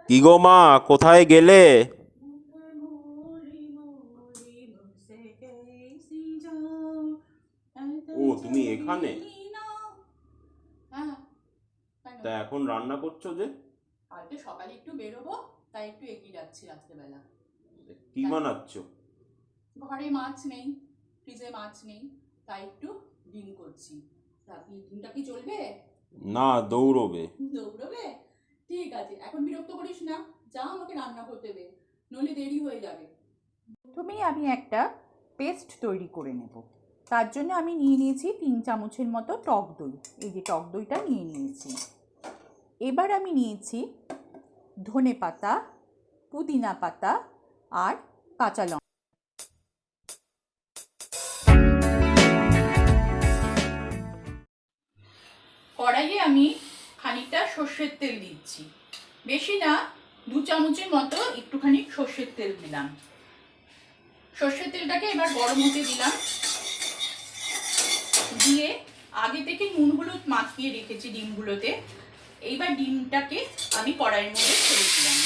কি গো মা, কোথায় গেলে? ও, তুমি এখানে? হ্যাঁ, কেন? তা এখন রান্না করছো যে? কালকে সকালে একটু বেরোবো, তাই একটু এগিয়ে যাচ্ছি রাত্রেবেলা। কি কেন? বানাচ্ছো? ঘরে মাছ নেই, ফ্রিজে মাছ নেই, তাই একটু ডিম করছি। তা আপনি ডিমটা কি চলবে? না, দৌড়বে। দৌড়বে? ঠিক আছে, এখন বিরক্ত করিস না, যা আমাকে রান্না করতে দে, নইলে দেরি হয়ে যাবে। প্রথমেই আমি একটা পেস্ট তৈরি করে নেব। তার জন্য আমি নিয়ে নিয়েছি 3 চামচের মতো টক দই। এই যে টক দইটা নিয়ে নিয়েছি। এবার আমি নিয়েছি ধনে পাতা, পুদিনা পাতা আর কাঁচা লঙ্কা। কড়াইয়ে আমি খানিকটা সর্ষের তেল দিচ্ছি, বেশি না, 2 চামচের মতো একটুখানি সর্ষের তেল দিলাম। সর্ষের তেলটাকে এবার গরম হতে দিলাম, দিয়ে আগে থেকে নুন হলুদ মাখিয়ে রেখেছি ডিমগুলোতে। এইবার ডিমটাকে আমি কড়াইয়ের মধ্যে ছেড়ে দিলাম।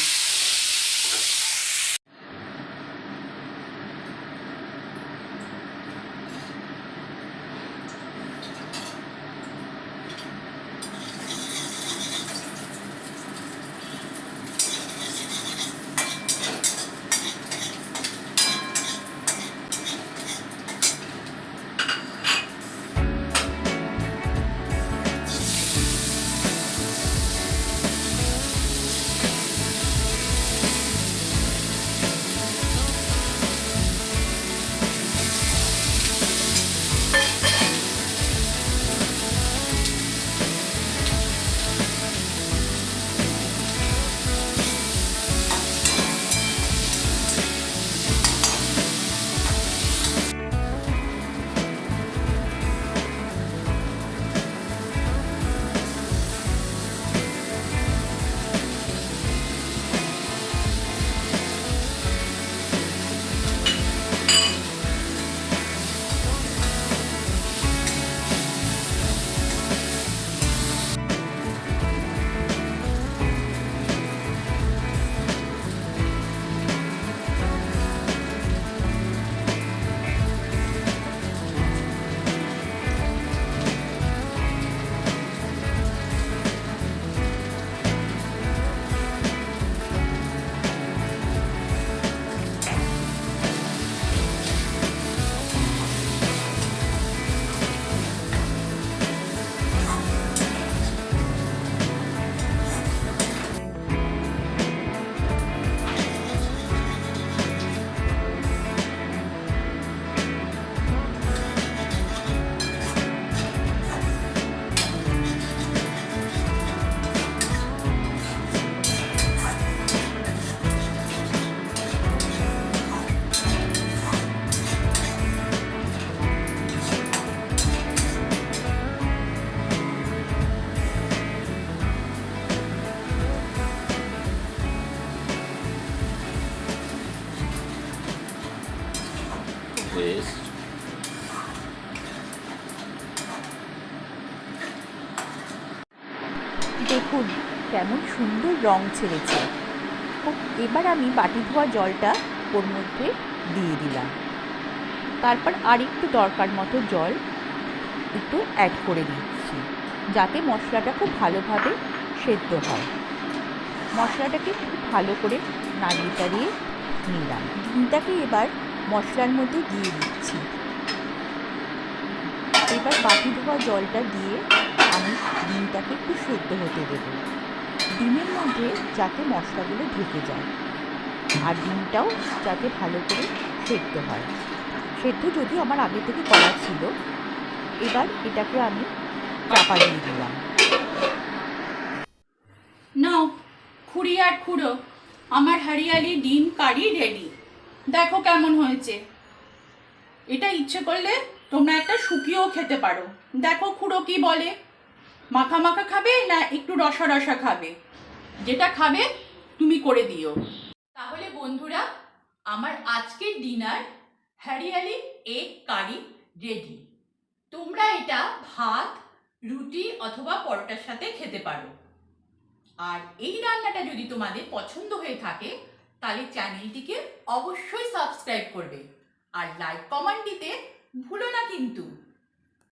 বেশ। দেখুন কেমন সুন্দর রং ছেড়েছে। এবার আমি বাটি ধোয়া জলটা ওর মধ্যে দিয়ে দিলাম। তারপর আর একটু দরকার মতো জল একটু অ্যাড করে দিচ্ছি, যাতে মশলাটা খুব ভালোভাবে সেদ্ধ হয়। মশলাটাকে খুব ভালো করে নাড়িয়ে চাড়িয়ে নিলাম। ডিমটাকে এবার মশলার মধ্যে দিয়ে দিচ্ছি। এবার বাটি ধোয়া জলটা দিয়ে আমি ডিমটাকে একটু সেদ্ধ হতে দেবো। ডিমের মধ্যে যাতে মশলাগুলো ঢুকে যায় আর ডিমটাও যাতে ভালো করে সেদ্ধ হয়। সেদ্ধ যদিও আমার আগে থেকে করা ছিল। এবার এটাকে আমি চাপা দিয়ে দিলাম। নাও খুঁড়ি আর খুঁড়ো, আমার হরিয়ালি ডিম কারি রেডি। দেখো কেমন হয়েছে। এটা ইচ্ছে করলে তোমরা একটা শুকিয়েও খেতে পারো। দেখো খুঁড়ো কি বলে, মাখা মাখা খাবে না একটু রসা রসা খাবে, যেটা খাবে তুমি করে দিও। তাহলে বন্ধুরা, আমার আজকের dinner hariyali egg curry ready. তোমরা এটা ভাত, রুটি অথবা পরোটার সাথে খেতে পারো। আর এই রান্নাটা যদি তোমাদের পছন্দ হয়ে থাকে তাহলে চ্যানেলটিকে অবশ্যই সাবস্ক্রাইব করবে আর লাইক কমেন্ট দিতে ভুলো না কিন্তু।